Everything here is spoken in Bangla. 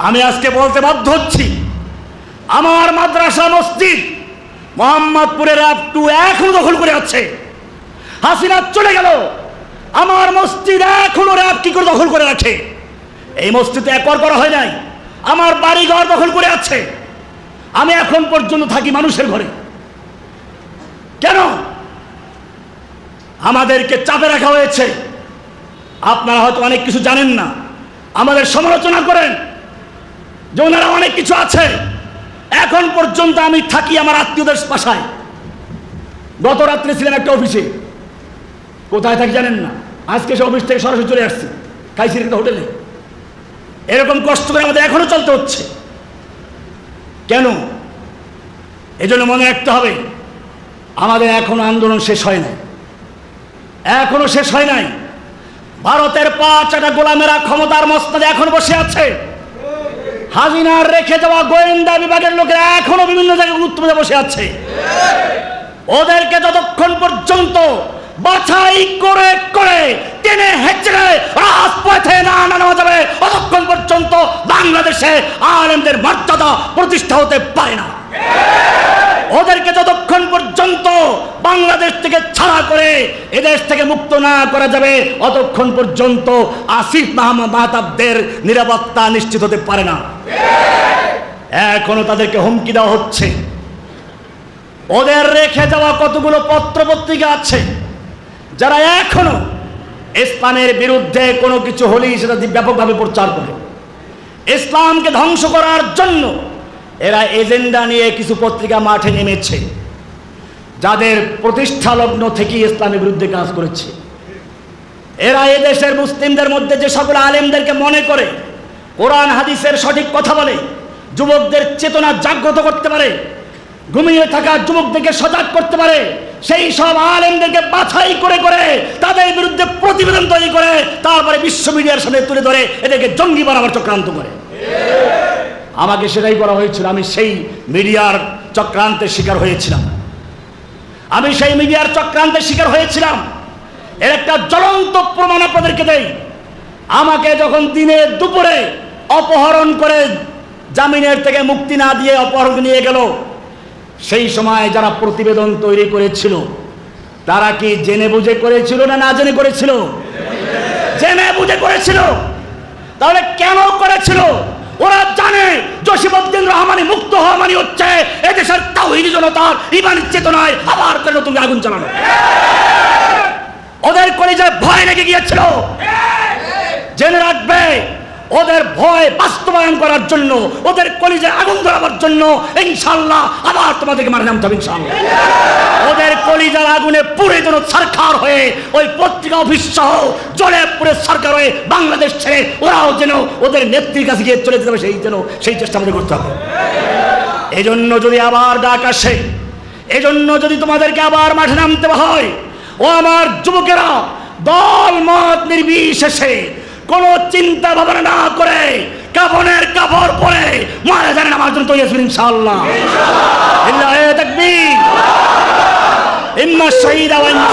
আমি আজকে বলতে বাধ্য হচ্ছি, আমার মাদ্রাসা মসজিদ মোহাম্মদপুরের র্যাব 2 এখনো দখল করে আছে। হাসিনা চলে গেল, আমার মসজিদ এখনো র্যাব কি করে দখল করে রাখে? এই মসজিদে একবার করা হয় নাই, আমার বাড়িঘর দখল করে আছে। আমি এখন পর্যন্ত থাকি মানুষের ঘরে। কেন আমাদেরকে চাপে রাখা হয়েছে? আপনারা হয়তো অনেক কিছু জানেন না, আমাদের সমালোচনা করেন যে ওনারা অনেক কিছু আছে। এখন পর্যন্ত আমি থাকি আমার আত্মীয়দের বাসায়। গত রাত্রে ছিলাম একটা অফিসে, কোথায় থাকি জানেন না, আজকে সে অফিস থেকে সরাসরি চলে আসছি খাইছি একটা হোটেলে। এরকম কষ্ট করে আমাদের এখনো চলতে হচ্ছে। কেন? এজন্য মনে রাখতে হবে, আমাদের এখনো আন্দোলন শেষ হয় নাই, এখনো শেষ হয় নাই। ভারতের 5টা গোলামেরা ক্ষমতার মসনদে এখন বসে আছে। হাসিনার রেখে যাওয়া গোয়েন্দা বিভাগের লোকেরা এখনো বিভিন্ন জায়গায় উত্তরে বসে আছে। ওদেরকে যতক্ষণ পর্যন্ত বাছাই করে করে টেনে হেঁচড়ে রাজপথে না আনা যাবে, ততক্ষণ পর্যন্ত বাংলাদেশে আলেমদের মর্যাদা প্রতিষ্ঠা হতে পারে না। ওদেরকে যতক্ষণ পর্যন্ত বাংলাদেশ থেকে ছাড়া করে এদেশ থেকে মুক্ত না করা যাবে, ততক্ষণ পর্যন্ত আসিফ মাহতাবদের নিরাপত্তা নিশ্চিত হতে পারে না। এখনো তাদেরকে হুমকি দেওয়া হচ্ছে। ওদের রেখে যাওয়া কতগুলো পত্র পত্রিকা আছে, যারা এখনো ইসলামের বিরুদ্ধে কোনো কিছু হলেই সেটা ব্যাপকভাবে প্রচার করে। ইসলামকে ধ্বংস করার জন্য এরা এজেন্ডা নিয়ে কিছু পত্রিকা মাঠে নেমেছে, যাদের প্রতিষ্ঠা লগ্ন থেকে ইসলামের বিরুদ্ধে কাজ করেছে। এরা এদেশের মুসলিমদের মধ্যে যে সকল আলেমদেরকে মনে করে কোরআন হাদিসের সঠিক কথা বলে, যুবকদের চেতনা জাগ্রত করতে পারে, ঘুমিয়ে থাকা যুবকদেরকে সজাগ করতে পারে, সেই সব আলেমদেরকে বাছাই করে করে তাদের বিরুদ্ধে প্রতিবেদন তৈরি করে তারপরে বিশ্ব মিডিয়ার সামনে তুলে ধরে এদেরকে জঙ্গি বানাবার চক্রান্ত করে। আমাকে সেটাই করা হয়েছিল। আমি সেই মিডিয়ার চক্রান্তের শিকার হয়েছিলাম। এর একটা জ্বলন্ত প্রমাণ আপনাদেরকে দেই। আমাকে যখন দিনে দুপুরে অপহরণ করে জামিনের থেকে মুক্তি না দিয়ে অপহরণ নিয়ে গেল, সেই সময় যারা প্রতিবেদন তৈরি করেছিল তারা কি জেনে বুঝে করেছিল না না জেনে করেছিল? জেনে বুঝে করেছিল। তাহলে কেন করেছিল? ওরা জানে জসিমউদ্দিন রহমানি মুক্ত হওয়া মানে হচ্ছে এদেশের তাওহীদি জনতার ঈমানি চেতনায় আবার করে নতুন আগুন জ্বালানো। ওদের কলিজায় ভয় লেগে গিয়েছিল। জেনে রাখবে, ওদের ভয় বাস্তবায়ন করার জন্য, ওদের কলিজায় আগুন ধরাবার জন্য ইনশাআল্লাহ আবার তোমাদেরকে মারে নামতে হবে ইনশাআল্লাহ। ওদের কলিজার আগুনে পুড়ে যেন সরকার হয়ে ওই পত্রিকা অফিস সহ জ্বলে পুড়ে সরকার হয়ে বাংলাদেশ ছেড়ে ওরাও যেন ওদের নেত্রীর কাছে গিয়ে চলে যেতে হবে, সেই চেষ্টা আমাদের করতে হবে। এজন্য যদি আবার ডাক আসে, এজন্য যদি তোমাদেরকে আবার মাঠে নামতে হয়, ও আমার যুবকেরা, দল মত নির্বিশেষে কোনো চিন্তা ভাবনা না করে কাফনের কাপড় পরে ময়দানে নামার জন্য তৈরি আছেন ইনশাআল্লাহ। ইল্লাহি তাকবীর, ইন্না শাহীদা ওয়া ইন্না